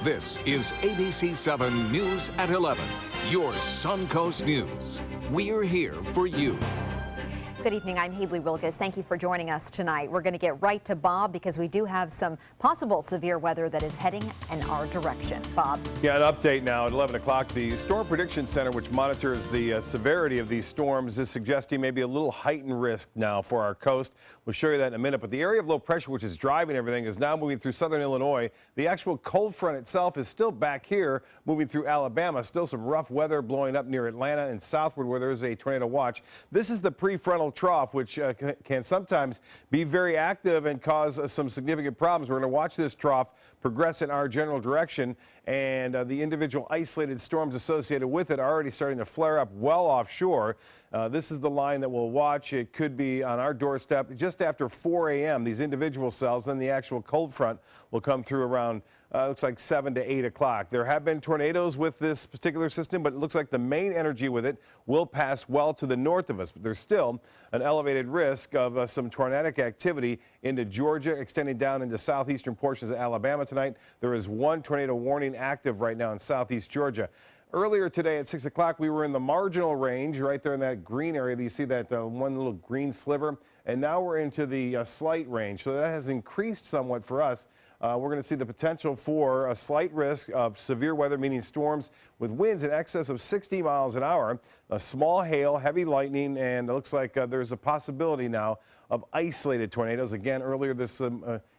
This is ABC7 News at 11, your Suncoast News. We're here for you. Good evening, I'm Haley Wilkes. Thank you for joining us tonight. We're going to get right to Bob because we do have some possible severe weather that is heading in our direction. Bob. Yeah, an update now at 11 o'clock. The Storm Prediction Center, which monitors the severity of these storms, is suggesting maybe a little heightened risk now for our coast. We'll show you that in a minute. But the area of low pressure, which is driving everything, is now moving through southern Illinois. The actual cold front itself is still back here, moving through Alabama. Still some rough weather blowing up near Atlanta and southward where there's a tornado watch. This is the prefrontal trough, which can sometimes be very active and cause some significant problems. We're going to watch this trough progress in our general direction, and the individual isolated storms associated with it are already starting to flare up well offshore. This is the line that we'll watch. It could be on our doorstep just after 4 a.m. These individual cells, then the actual cold front will come through around looks like 7 to 8 o'clock. There have been tornadoes with this particular system, but it looks like the main energy with it will pass well to the north of us. But there's still an elevated risk of some tornadic activity into Georgia, extending down into southeastern portions of Alabama tonight. There is one tornado warning active right now in southeast Georgia. Earlier today at 6 o'clock, we were in the marginal range right there in that green area. You see that one little green sliver, and now we're into the slight range. So that has increased somewhat for us. We're going to see the potential for a slight risk of severe weather, meaning storms with winds in excess of 60 miles an hour, a small hail, heavy lightning, and it looks like there's a possibility now of isolated tornadoes. Again, earlier this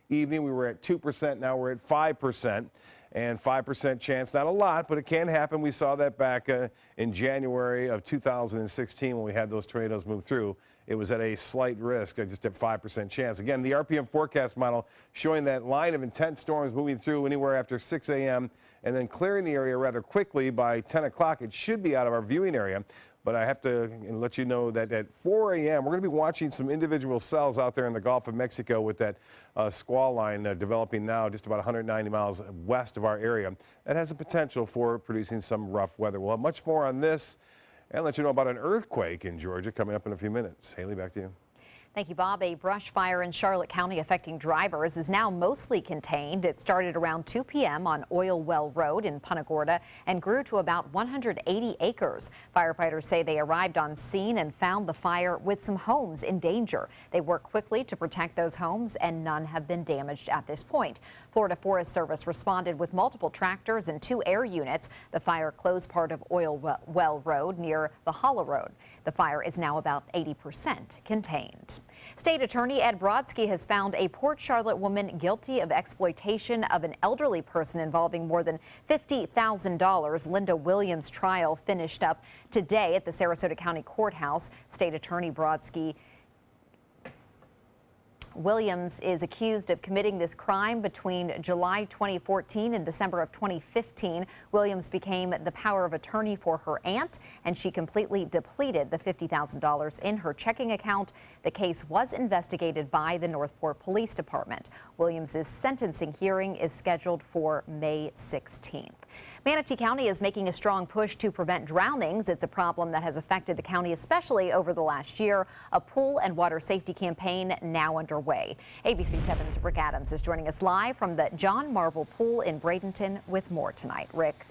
evening, we were at 2%. Now we're at 5%. And 5% chance, not a lot, but it can happen. We saw that back in January of 2016 when we had those tornadoes move through. It was at a slight risk, just at 5% chance. Again, the RPM forecast model showing that line of intense storms moving through anywhere after 6 a.m. and then clearing the area rather quickly by 10 o'clock. It should be out of our viewing area. But I have to let you know that at 4 a.m., we're going to be watching some individual cells out there in the Gulf of Mexico with that squall line developing now just about 190 miles west of our area. That has a potential for producing some rough weather. We'll have much more on this and let you know about an earthquake in Georgia coming up in a few minutes. Haley, back to you. Thank you, Bob. A brush fire in Charlotte County affecting drivers is now mostly contained. It started around 2 p.m. on Oil Well Road in Punta Gorda and grew to about 180 acres. Firefighters say they arrived on scene and found the fire with some homes in danger. They worked quickly to protect those homes, and none have been damaged at this point. Florida Forest Service responded with multiple tractors and 2 air units. The fire closed part of Oil Well Road near the Hollow Road. The fire is now about 80% contained. State Attorney Ed Brodsky has found a Port Charlotte woman guilty of exploitation of an elderly person involving more than $50,000. Linda Williams' trial finished up today at the Sarasota County Courthouse. State Attorney Brodsky Williams is accused of committing this crime between July 2014 and December of 2015. Williams became the power of attorney for her aunt, and she completely depleted the $50,000 in her checking account. The case was investigated by the Northport Police Department. Williams' sentencing hearing is scheduled for May 16th. Manatee County is making a strong push to prevent drownings. It's a problem that has affected the county, especially over the last year. A pool and water safety campaign now underway. ABC7's Rick Adams is joining us live from the John Marble Pool in Bradenton with more tonight. Rick.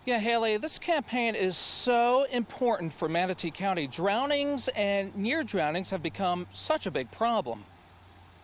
Yeah, Haley, this campaign is so important for Manatee County. Drownings and near drownings have become such a big problem.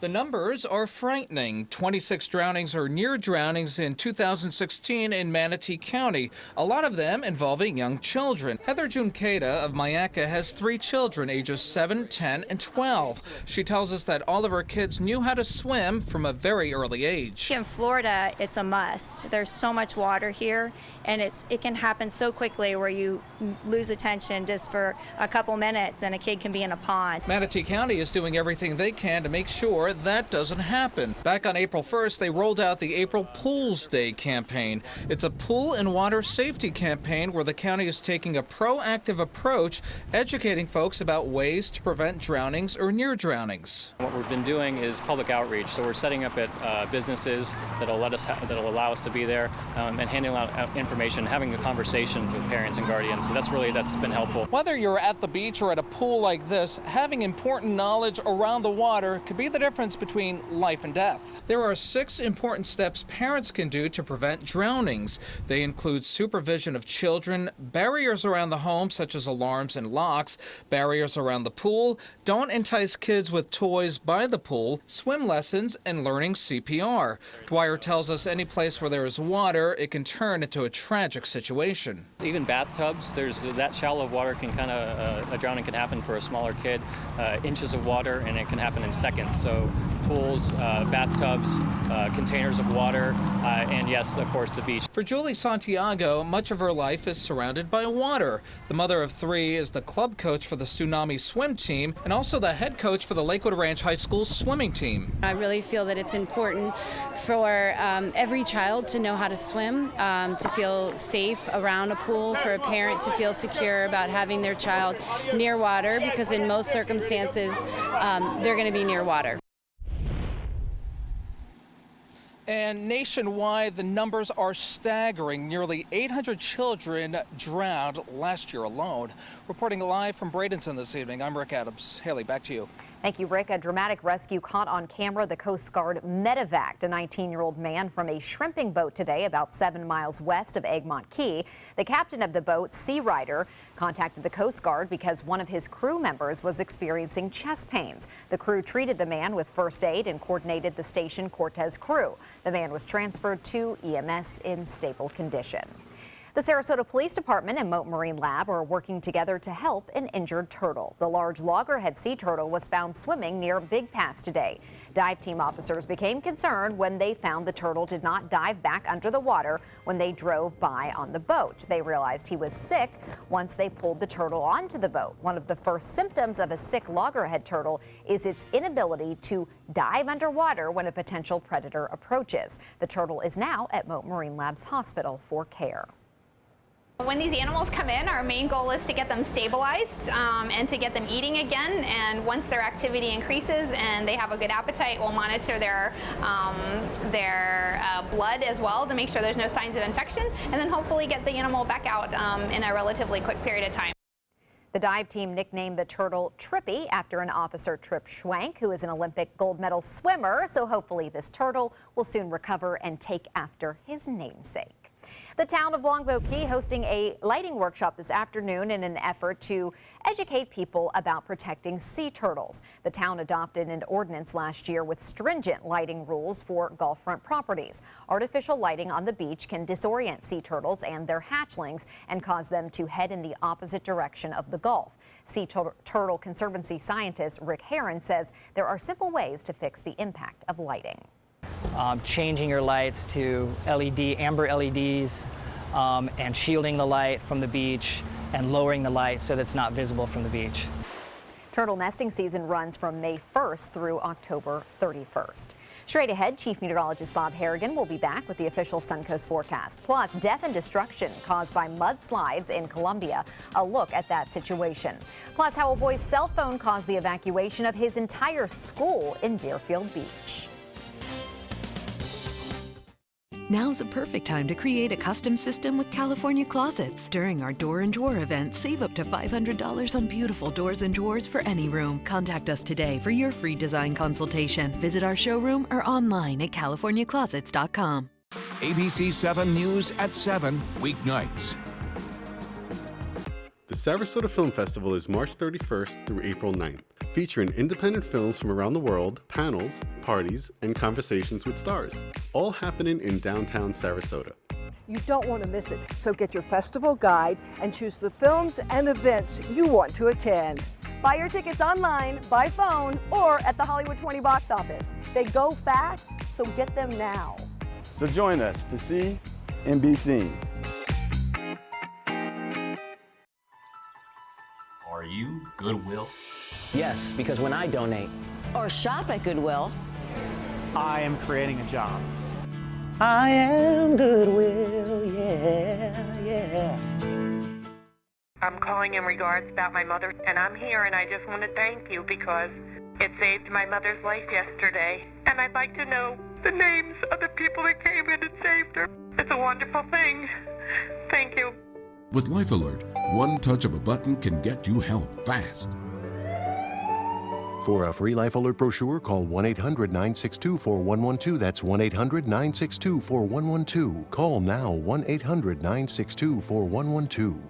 The numbers are frightening. 26 drownings or near drownings in 2016 in Manatee County, a lot of them involving young children. Heather Junkeda of Mayaca has 3 children, ages 7, 10, and 12. She tells us that all of her kids knew how to swim from a very early age. In Florida, it's a must. There's so much water here, and it can happen so quickly where you lose attention just for a couple minutes and a kid can be in a pond. Manatee County is doing everything they can to make sure that doesn't happen. Back on April 1st, they rolled out the April Pools Day campaign. It's a pool and water safety campaign where the county is taking a proactive approach, educating folks about ways to prevent drownings or near drownings. What we've been doing is public outreach, so we're setting up at businesses that'll allow us to be there and handing out information, having a conversation with parents and guardians. So that's been helpful. Whether you're at the beach or at a pool like this, having important knowledge around the water could be the difference difference between life and death. There are 6 important steps parents can do to prevent drownings. They include supervision of children, barriers around the home such as alarms and locks, barriers around the pool, don't entice kids with toys by the pool, swim lessons, and learning CPR. Dwyer tells us any place where there is water, it can turn into a tragic situation. Even bathtubs, there's that shallow of water can a drowning can happen for a smaller kid, inches of water, and it can happen in seconds. So pools, bathtubs, containers of water, and yes, of course, the beach. For Julie Santiago, much of her life is surrounded by water. The mother of 3 is the club coach for the Tsunami swim team and also the head coach for the Lakewood Ranch High School swimming team. I really feel that it's important for every child to know how to swim, to feel safe around a pool, for a parent to feel secure about having their child near water, because in most circumstances, they're going to be near water. And nationwide, the numbers are staggering. Nearly 800 children drowned last year alone. Reporting live from Bradenton this evening, I'm Rick Adams. Haley, back to you. Thank you, Rick. A dramatic rescue caught on camera. The Coast Guard medevaced a 19-year-old man from a shrimping boat today about 7 miles west of Egmont Key. The captain of the boat, Sea Rider, contacted the Coast Guard because one of his crew members was experiencing chest pains. The crew treated the man with first aid and coordinated the Station Cortez crew. The man was transferred to EMS in stable condition. The Sarasota Police Department and Mote Marine Lab are working together to help an injured turtle. The large loggerhead sea turtle was found swimming near Big Pass today. Dive team officers became concerned when they found the turtle did not dive back under the water when they drove by on the boat. They realized he was sick once they pulled the turtle onto the boat. One of the first symptoms of a sick loggerhead turtle is its inability to dive underwater when a potential predator approaches. The turtle is now at Mote Marine Lab's hospital for care. When these animals come in, our main goal is to get them stabilized and to get them eating again. And once their activity increases and they have a good appetite, we'll monitor their blood as well to make sure there's no signs of infection, and then hopefully get the animal back out in a relatively quick period of time. The dive team nicknamed the turtle Trippy after an officer, Trip Schwank, who is an Olympic gold medal swimmer. So hopefully this turtle will soon recover and take after his namesake. The town of Longboat Key hosting a lighting workshop this afternoon in an effort to educate people about protecting sea turtles. The town adopted an ordinance last year with stringent lighting rules for Gulffront properties. Artificial lighting on the beach can disorient sea turtles and their hatchlings and cause them to head in the opposite direction of the Gulf. Sea Turtle Conservancy scientist Rick Heron says there are simple ways to fix the impact of lighting. Changing your lights to amber LEDs, and shielding the light from the beach and lowering the light so that it's not visible from the beach. Turtle nesting season runs from May 1st through October 31st. Straight ahead, Chief Meteorologist Bob Harrigan will be back with the official Suncoast forecast. Plus, death and destruction caused by mudslides in Colombia. A look at that situation. Plus, how a boy's cell phone caused the evacuation of his entire school in Deerfield Beach. Now's the perfect time to create a custom system with California Closets. During our Door and Drawer event, save up to $500 on beautiful doors and drawers for any room. Contact us today for your free design consultation. Visit our showroom or online at californiaclosets.com. ABC7 News at 7 weeknights. The Sarasota Film Festival is March 31st through April 9th, featuring independent films from around the world, panels, parties, and conversations with stars, all happening in downtown Sarasota. You don't want to miss it, so get your festival guide and choose the films and events you want to attend. Buy your tickets online, by phone, or at the Hollywood 20 box office. They go fast, so get them now. So join us to see and be seen. Are you Goodwill? Yes, because when I donate or shop at Goodwill, I am creating a job. I am Goodwill, yeah. I'm calling in regards about my mother, and I'm here, and I just want to thank you because it saved my mother's life yesterday. And I'd like to know the names of the people that came in and saved her. It's a wonderful thing. Thank you. With Life Alert, one touch of a button can get you help fast. For a free Life Alert brochure, call 1-800-962-4112. That's 1-800-962-4112. Call now, 1-800-962-4112.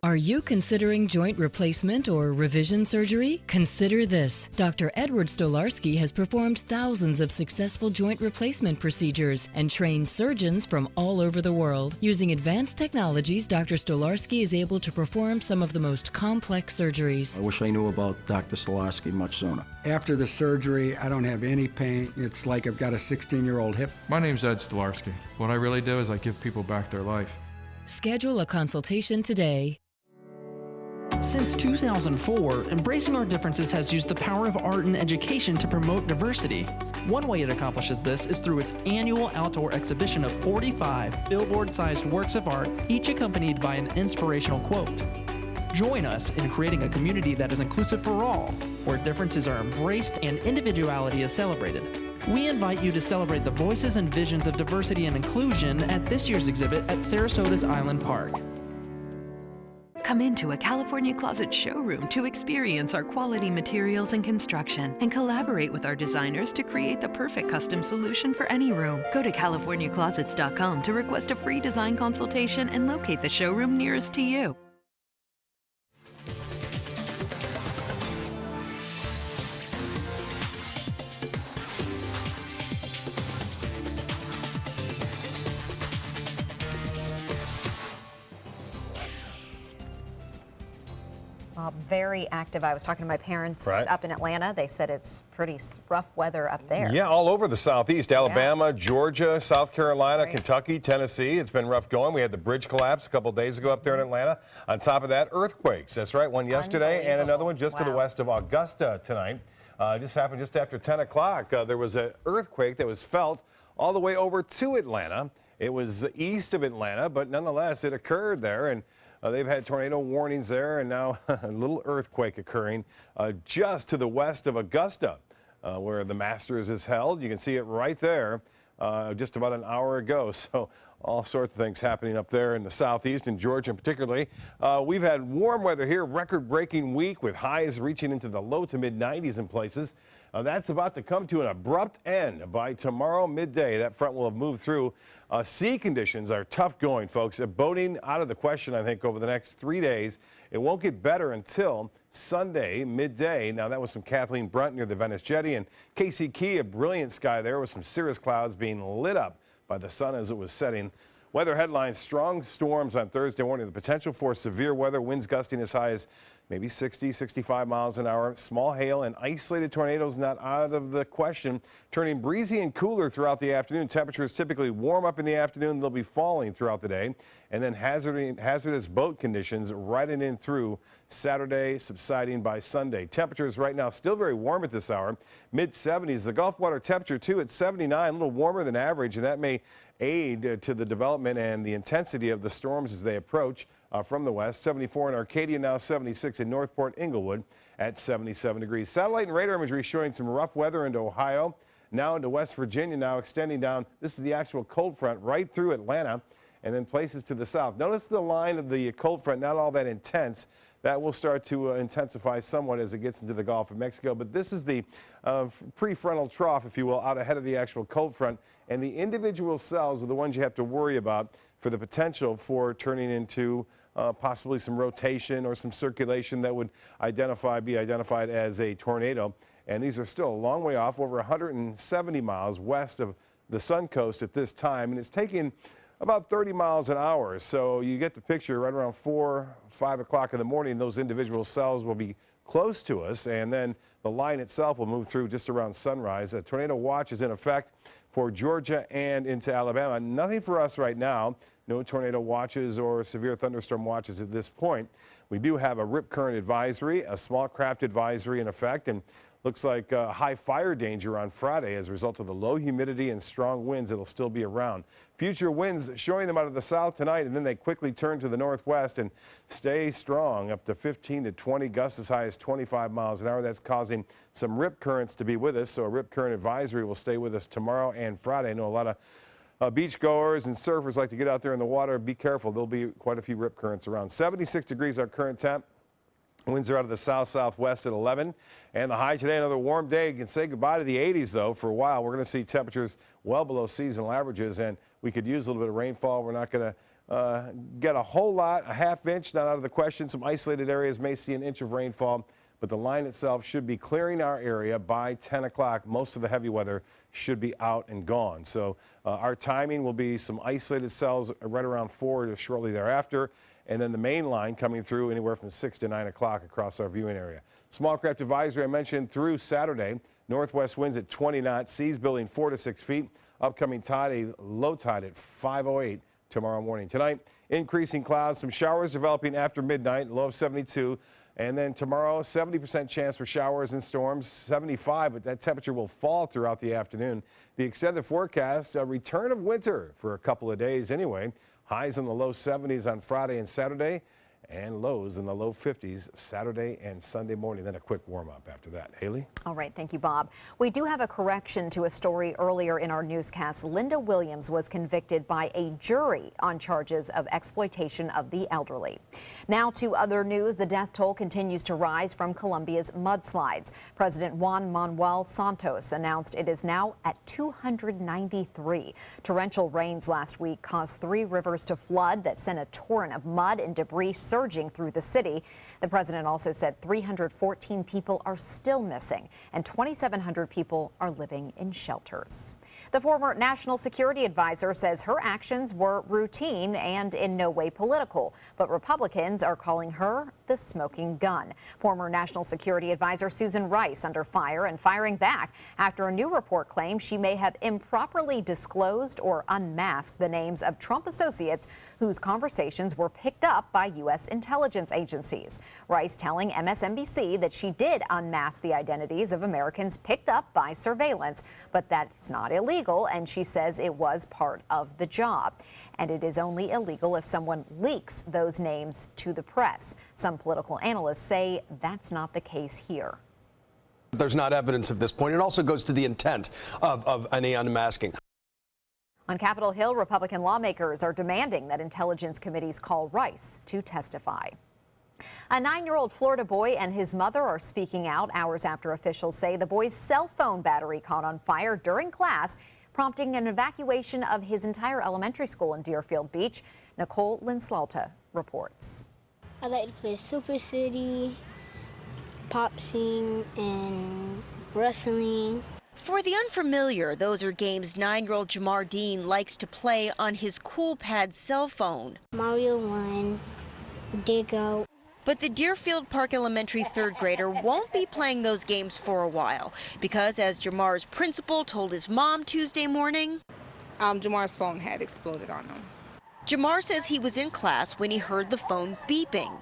Are you considering joint replacement or revision surgery? Consider this. Dr. Edward Stolarski has performed thousands of successful joint replacement procedures and trained surgeons from all over the world. Using advanced technologies, Dr. Stolarski is able to perform some of the most complex surgeries. I wish I knew about Dr. Stolarski much sooner. After the surgery, I don't have any pain. It's like I've got a 16-year-old hip. My name's Ed Stolarski. What I really do is I give people back their life. Schedule a consultation today. Since 2004, Embracing Our Differences has used the power of art and education to promote diversity. One way it accomplishes this is through its annual outdoor exhibition of 45 billboard-sized works of art, each accompanied by an inspirational quote. Join us in creating a community that is inclusive for all, where differences are embraced and individuality is celebrated. We invite you to celebrate the voices and visions of diversity and inclusion at this year's exhibit at Sarasota's Island Park. Come into a California Closet showroom to experience our quality materials and construction and collaborate with our designers to create the perfect custom solution for any room. Go to CaliforniaClosets.com to request a free design consultation and locate the showroom nearest to you. Very active. I was talking to my parents Right. up in Atlanta. They said it's pretty rough weather up there. Yeah, all over the Southeast, Alabama, Georgia, South Carolina, Kentucky, Tennessee. It's been rough going. We had the bridge collapse a couple days ago up there in Atlanta. On top of that, earthquakes. That's right, one yesterday and another one just to the west of Augusta tonight. Just happened just after 10 o'clock. There was an earthquake that was felt all the way over to Atlanta. It was east of Atlanta, but nonetheless, it occurred there. And they've had tornado warnings there, and now a little earthquake occurring just to the west of Augusta, where the Masters is held. You can see it right there just about an hour ago. So all sorts of things happening up there in the southeast, in Georgia particularly. We've had warm weather here, record-breaking week with highs reaching into the low to mid-90s in places. That's about to come to an abrupt end by tomorrow midday. That front will have moved through. Sea conditions are tough going, folks. Boating out of the question, I think, over the next 3 days. It won't get better until Sunday midday. Now, that was from Kathleen Brunt near the Venice Jetty, and Casey Key, a brilliant sky there with some cirrus clouds being lit up by the sun as it was setting. Weather headlines: strong storms on Thursday morning. The potential for severe weather, winds gusting as high as maybe 60, 65 miles an hour. Small hail and isolated tornadoes not out of the question. Turning breezy and cooler throughout the afternoon. Temperatures typically warm up in the afternoon. They'll be falling throughout the day. And then hazardous boat conditions riding in through Saturday, subsiding by Sunday. Temperatures right now still very warm at this hour. Mid-70s. The Gulf water temperature, too, at 79. A little warmer than average, and that may aid to the development and the intensity of the storms as they approach from the west. 74 in Arcadia, now 76 in Northport, Inglewood at 77 degrees. Satellite and radar imagery showing some rough weather into Ohio, now into West Virginia, now extending down. This is the actual cold front right through Atlanta and then places to the south. Notice the line of the cold front, not all that intense. That will start to intensify somewhat as it gets into the Gulf of Mexico. But this is the prefrontal trough, if you will, out ahead of the actual cold front. And the individual cells are the ones you have to worry about for the potential for turning into possibly some rotation or some circulation that would be identified as a tornado. And these are still a long way off, over 170 miles west of the Suncoast at this time. And it's taking about 30 miles an hour. So you get the picture right around 4, 5 o'clock in the morning. Those individual cells will be close to us, and then the line itself will move through just around sunrise. A tornado watch is in effect for Georgia and into Alabama. Nothing for us right now. No tornado watches or severe thunderstorm watches at this point. We do have a rip current advisory, a small craft advisory in effect, and looks like high fire danger on Friday as a result of the low humidity and strong winds that'll still be around. Future winds showing them out of the south tonight, and then they quickly turn to the northwest and stay strong up to 15 to 20, gusts as high as 25 miles an hour. That's causing some rip currents to be with us, so a rip current advisory will stay with us tomorrow and Friday. I know a lot of beachgoers and surfers like to get out there in the water. Be careful. There'll be quite a few rip currents around. 76 degrees our current temp. Winds are out of the south-southwest at 11. And the high today, another warm day. You can say goodbye to the 80s, though, for a while. We're going to see temperatures well below seasonal averages, and we could use a little bit of rainfall. We're not going to get a whole lot, a half inch, not out of the question. Some isolated areas may see an inch of rainfall, but the line itself should be clearing our area by 10 o'clock. Most of the heavy weather should be out and gone. So our timing will be some isolated cells right around 4 to shortly thereafter. And then the main line coming through anywhere from 6 to 9 o'clock across our viewing area. Small craft advisory I mentioned through Saturday. Northwest winds at 20 knots, seas building 4 to 6 feet. Upcoming tide, a low tide at 5:08 tomorrow morning. Tonight, increasing clouds, some showers developing after midnight, low of 72. And then tomorrow, 70% chance for showers and storms, 75, but that temperature will fall throughout the afternoon. The extended forecast, a return of winter for a couple of days anyway. Highs in the low 70s on Friday and Saturday, and lows in the low 50s Saturday and Sunday morning. Then a quick warm-up after that. Haley? All right. Thank you, Bob. We do have a correction to a story earlier in our newscast. Linda Williams was convicted by a jury on charges of exploitation of the elderly. Now to other news. The death toll continues to rise from Colombia's mudslides. President Juan Manuel Santos announced it is now at 293. Torrential rains last week caused 3 rivers to flood that sent a torrent of mud and debris surging through the city. The president also said 314 people are still missing and 2,700 people are living in shelters. The former national security advisor says her actions were routine and in no way political, but Republicans are calling her the smoking gun. Former national security advisor Susan Rice under fire and firing back after a new report claims she may have improperly disclosed or unmasked the names of Trump associates whose conversations were picked up by U.S. intelligence agencies. Rice telling MSNBC that she did unmask the identities of Americans picked up by surveillance, but that's not illegal, and she says it was part of the job. And it is only illegal if someone leaks those names to the press. Some political analysts say that's not the case here. There's not evidence at this point. It also goes to the intent of any unmasking. On Capitol Hill, Republican lawmakers are demanding that intelligence committees call Rice to testify. A 9-year-old Florida boy and his mother are speaking out hours after officials say the boy's cell phone battery caught on fire during class, prompting an evacuation of his entire elementary school in Deerfield Beach. Nicole Linslalta reports. I like to play Super City, pop sing, and wrestling. For the unfamiliar, those are games 9-year-old Jamar Dean likes to play on his Cool Pad cell phone. Mario 1, Dig Out. But the Deerfield Park Elementary 3rd grader won't be playing those games for a while because, as Jamar's principal told his mom Tuesday morning, Jamar's phone had exploded on him. Jamar says he was in class when he heard the phone beeping.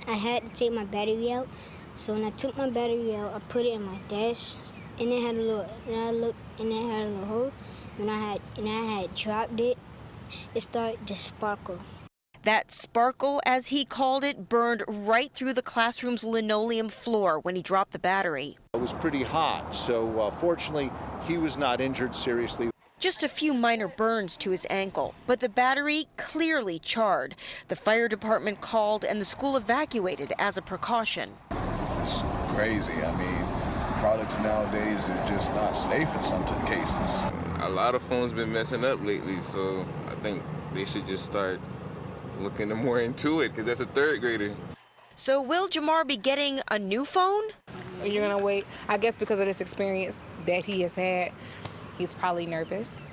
I had to take my battery out, so when I took my battery out, I put it in my desk, and it had a little, and I looked, and it had a little hole. When I had dropped it, it started to sparkle. That sparkle, as he called it, burned right through the classroom's linoleum floor when he dropped the battery. It was pretty hot, so fortunately, he was not injured seriously. Just a few minor burns to his ankle, but the battery clearly charred. The fire department called and the school evacuated as a precaution. It's crazy. I mean, products nowadays are just not safe in some cases. A lot of phones been messing up lately, so I think they should just start looking more into it, because that's a 3rd grader. So will Jamar be getting a new phone? You're gonna wait. I guess because of this experience that he has had, he's probably nervous.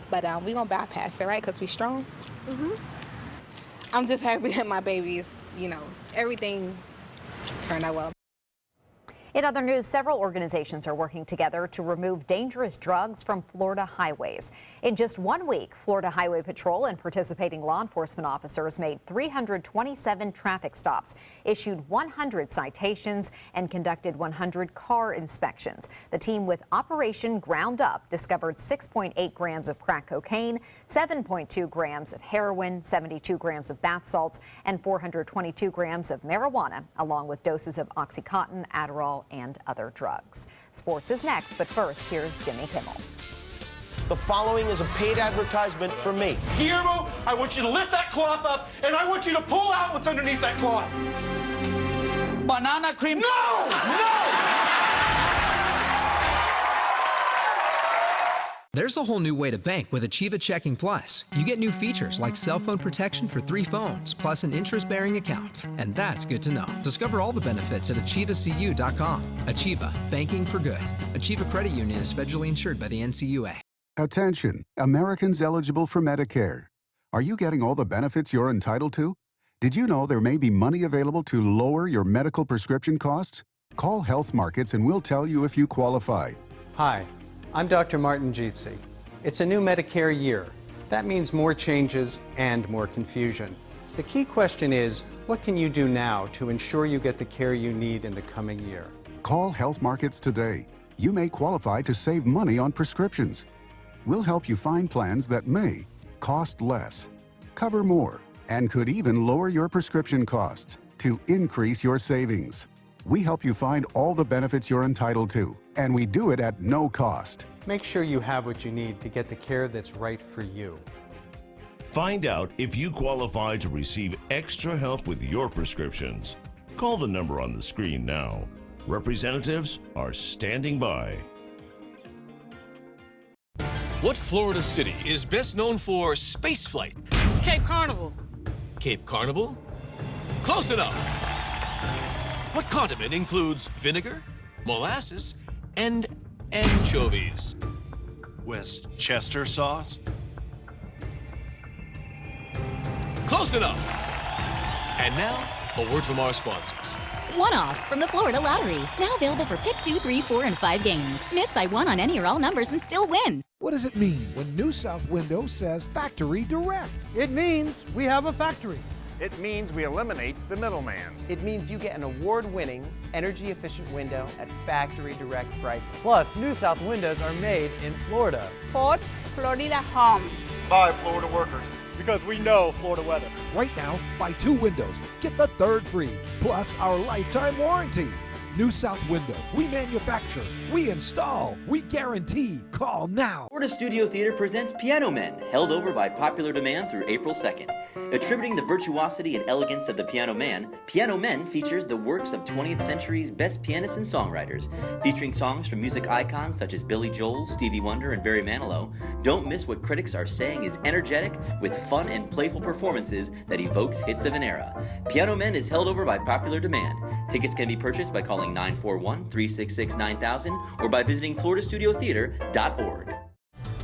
But we're gonna bypass it, right? Because we're strong. I'm just happy that my babies, everything turned out well. In other news, several organizations are working together to remove dangerous drugs from Florida highways. In just 1 week, Florida Highway Patrol and participating law enforcement officers made 327 traffic stops, issued 100 citations, and conducted 100 car inspections. The team with Operation Ground Up discovered 6.8 grams of crack cocaine, 7.2 grams of heroin, 72 grams of bath salts, and 422 grams of marijuana, along with doses of OxyContin, Adderall, and other drugs. Sports is next, but first, here's Jimmy Kimmel. The following is a paid advertisement for me. Guillermo, I want you to lift that cloth up, and I want you to pull out what's underneath that cloth. Banana cream. No! No! There's a whole new way to bank with Achieva Checking Plus. You get new features like cell phone protection for 3 phones, plus an interest-bearing account. And that's good to know. Discover all the benefits at achievacu.com. Achieva, banking for good. Achieva Credit Union is federally insured by the NCUA. Attention, Americans eligible for Medicare. Are you getting all the benefits you're entitled to? Did you know there may be money available to lower your medical prescription costs? Call Health Markets and we'll tell you if you qualify. Hi, I'm Dr. Martin Jeetsi. It's a new Medicare year. That means more changes and more confusion. The key question is, what can you do now to ensure you get the care you need in the coming year? Call Health Markets today. You may qualify to save money on prescriptions. We'll help you find plans that may cost less, cover more, and could even lower your prescription costs to increase your savings. We help you find all the benefits you're entitled to, and we do it at no cost. Make sure you have what you need to get the care that's right for you. Find out if you qualify to receive extra help with your prescriptions. Call the number on the screen now. Representatives are standing by. What Florida city is best known for spaceflight? Cape Carnival. Cape Carnival? Close enough. What condiment includes vinegar, molasses, and anchovies? Westchester sauce? Close enough. And now, a word from our sponsors. One-off from the Florida Lottery. Now available for pick 2, 3, 4, and 5 games. Miss by 1 on any or all numbers and still win. What does it mean when New South Window says Factory Direct? It means we have a factory. It means we eliminate the middleman. It means you get an award-winning, energy-efficient window at factory direct prices. Plus, New South windows are made in Florida. Fort Florida Home. By Florida workers. Because we know Florida weather. Right now, buy 2 windows, get the 3rd free, plus our lifetime warranty. New South Window. We manufacture, we install, we guarantee. Call now. Florida Studio Theater presents Piano Men, held over by popular demand through April 2nd. Attributing the virtuosity and elegance of the Piano Man, Piano Men features the works of 20th century's best pianists and songwriters. Featuring songs from music icons such as Billy Joel, Stevie Wonder, and Barry Manilow, don't miss what critics are saying is energetic with fun and playful performances that evokes hits of an era. Piano Men is held over by popular demand. Tickets can be purchased by calling 941-366-9000 or by visiting floridastudiotheater.org.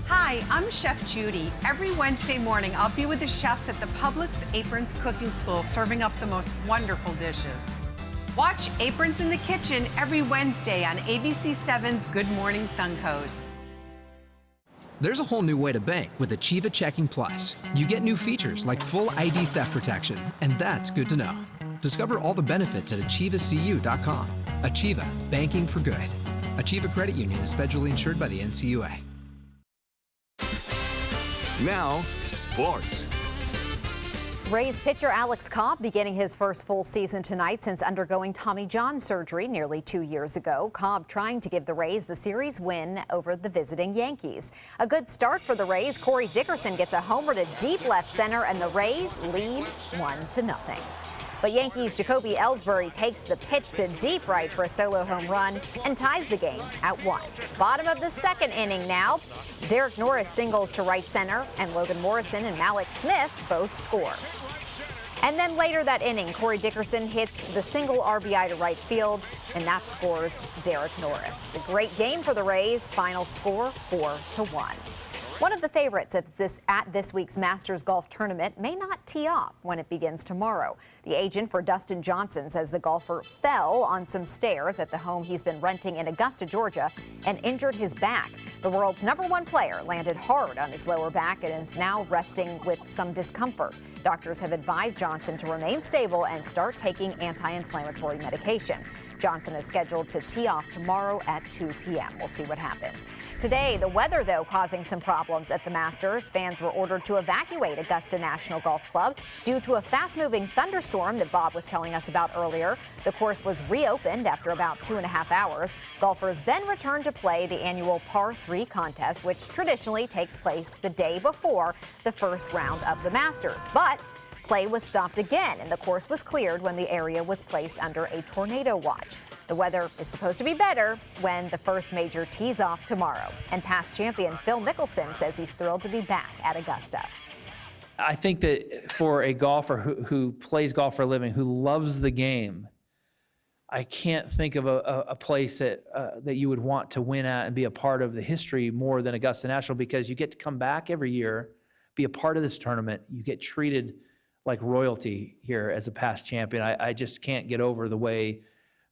Hi, I'm Chef Judy. Every Wednesday morning, I'll be with the chefs at the Publix Aprons Cooking School serving up the most wonderful dishes. Watch Aprons in the Kitchen every Wednesday on ABC7's Good Morning Suncoast. There's a whole new way to bank with Achieva Checking Plus. You get new features like full ID theft protection, and that's good to know. Discover all the benefits at achievacu.com. Achieva, banking for good. Achieva Credit Union is federally insured by the NCUA. Now, sports. Rays pitcher Alex Cobb beginning his first full season tonight since undergoing Tommy John surgery nearly 2 years ago. Cobb trying to give the Rays the series win over the visiting Yankees. A good start for the Rays. Corey Dickerson gets a homer to deep left center, and the Rays lead 1-0. But Yankees' Jacoby Ellsbury takes the pitch to deep right for a solo home run and ties the game at 1. Bottom of the second inning now. Derek Norris singles to right center, and Logan Morrison and Malik Smith both score. And then later that inning, Corey Dickerson hits the single RBI to right field, and that scores Derek Norris. A great game for the Rays. Final score 4-1. One of the favorites at this week's Masters Golf Tournament may not tee off when it begins tomorrow. The agent for Dustin Johnson says the golfer fell on some stairs at the home he's been renting in Augusta, Georgia, and injured his back. The world's #1 player landed hard on his lower back and is now resting with some discomfort. Doctors have advised Johnson to remain stable and start taking anti-inflammatory medication. Johnson is scheduled to tee off tomorrow at 2 p.m. We'll see what happens. Today, the weather, though, causing some problems at the Masters. Fans were ordered to evacuate Augusta National Golf Club due to a fast-moving thunderstorm that Bob was telling us about earlier. The course was reopened after about 2.5 hours. Golfers then returned to play the annual Par 3 contest, which traditionally takes place the day before the first round of the Masters. But Play was stopped again, and the course was cleared when the area was placed under a tornado watch. The weather is supposed to be better when the first major tees off tomorrow. And past champion Phil Mickelson says he's thrilled to be back at Augusta. I think that for a golfer who plays golf for a living, who loves the game, I can't think of a place that you would want to win at and be a part of the history more than Augusta National, because you get to come back every year, be a part of this tournament. You get treated like royalty here as a past champion. I just can't get over the way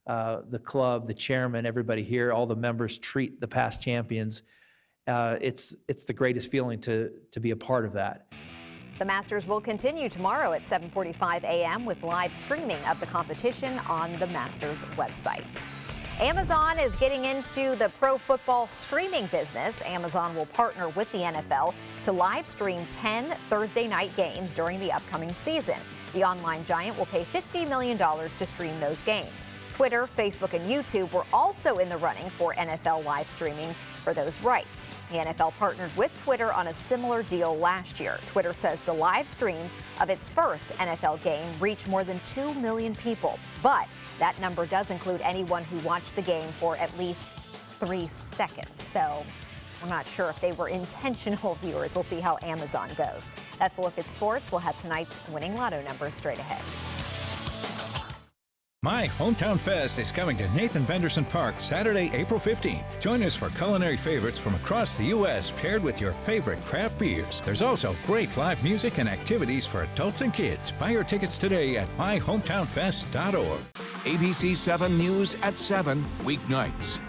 the club, the chairman, everybody here, all the members treat the past champions. It's the greatest feeling to be a part of that. The Masters will continue tomorrow at 7:45 a.m. with live streaming of the competition on the Masters website. Amazon is getting into the pro football streaming business. Amazon will partner with the NFL to live stream 10 Thursday night games during the upcoming season. The online giant will pay $50 million to stream those games. Twitter, Facebook, and YouTube were also in the running for NFL live streaming for those rights. The NFL partnered with Twitter on a similar deal last year. Twitter says the live stream of its first NFL game reached more than 2 million people. But that number does include anyone who watched the game for at least 3 seconds. So I'm not sure if they were intentional viewers. We'll see how Amazon goes. That's a look at sports. We'll have tonight's winning lotto numbers straight ahead. My Hometown Fest is coming to Nathan Benderson Park Saturday, April 15th. Join us for culinary favorites from across the U.S. paired with your favorite craft beers. There's also great live music and activities for adults and kids. Buy your tickets today at myhometownfest.org. ABC7 News at 7, weeknights.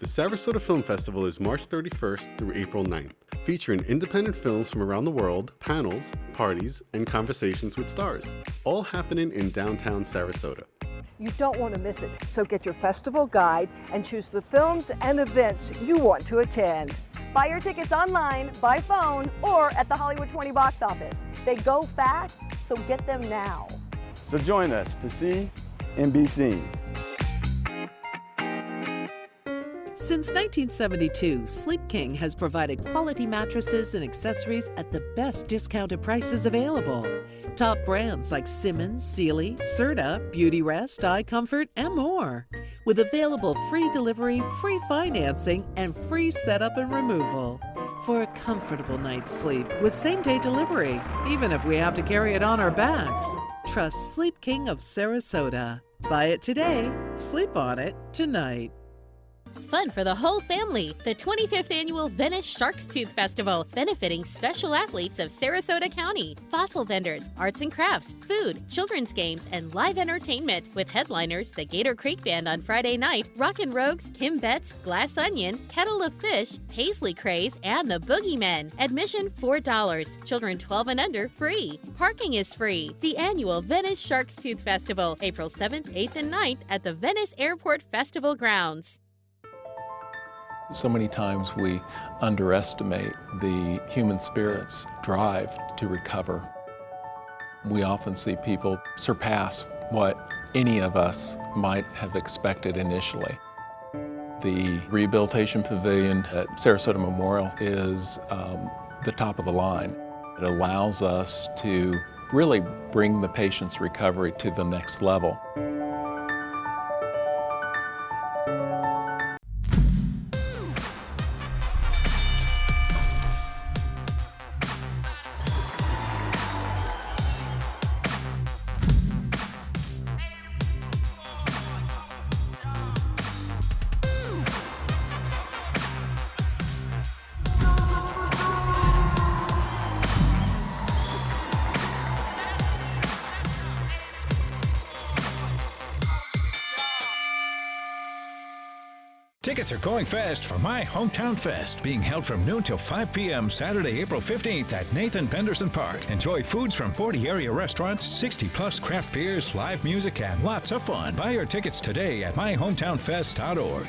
The Sarasota Film Festival is March 31st through April 9th, featuring independent films from around the world, panels, parties, and conversations with stars, all happening in downtown Sarasota. You don't want to miss it, so get your festival guide and choose the films and events you want to attend. Buy your tickets online, by phone, or at the Hollywood 20 box office. They go fast, so get them now. So join us to see and be seen. Since 1972, Sleep King has provided quality mattresses and accessories at the best discounted prices available. Top brands like Simmons, Sealy, Serta, Beautyrest, iComfort, and more. With available free delivery, free financing, and free setup and removal. For a comfortable night's sleep with same-day delivery, even if we have to carry it on our backs. Trust Sleep King of Sarasota. Buy it today, sleep on it tonight. Fun for the whole family. The 25th Annual Venice Shark's Tooth Festival, benefiting special athletes of Sarasota County. Fossil vendors, arts and crafts, food, children's games, and live entertainment. With headliners, the Gator Creek Band on Friday night, Rockin' Rogues, Kim Betts, Glass Onion, Kettle of Fish, Paisley Craze, and the Boogeymen. Admission $4. Children 12 and under free. Parking is free. The annual Venice Shark's Tooth Festival, April 7th, 8th, and 9th at the Venice Airport Festival grounds. So many times we underestimate the human spirit's drive to recover. We often see people surpass what any of us might have expected initially. The Rehabilitation Pavilion at Sarasota Memorial is the top of the line. It allows us to really bring the patient's recovery to the next level. Tickets are going fast for My Hometown Fest, being held from noon till 5 p.m. Saturday, April 15th at Nathan Benderson Park. Enjoy foods from 40 area restaurants, 60-plus craft beers, live music, and lots of fun. Buy your tickets today at myhometownfest.org.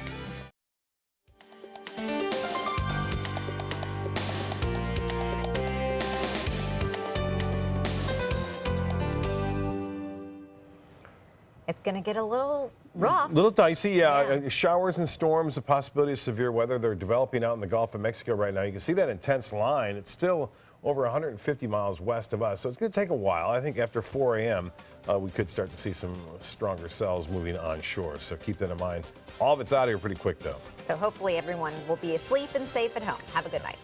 It's going to get a little rough. A little dicey, yeah. Showers and storms, a possibility of severe weather. They're developing out in the Gulf of Mexico right now. You can see that intense line. It's still over 150 miles west of us, so it's going to take a while. I think after 4 a.m., we could start to see some stronger cells moving onshore, so keep that in mind. All of it's out of here pretty quick, though. So hopefully everyone will be asleep and safe at home. Have a good night.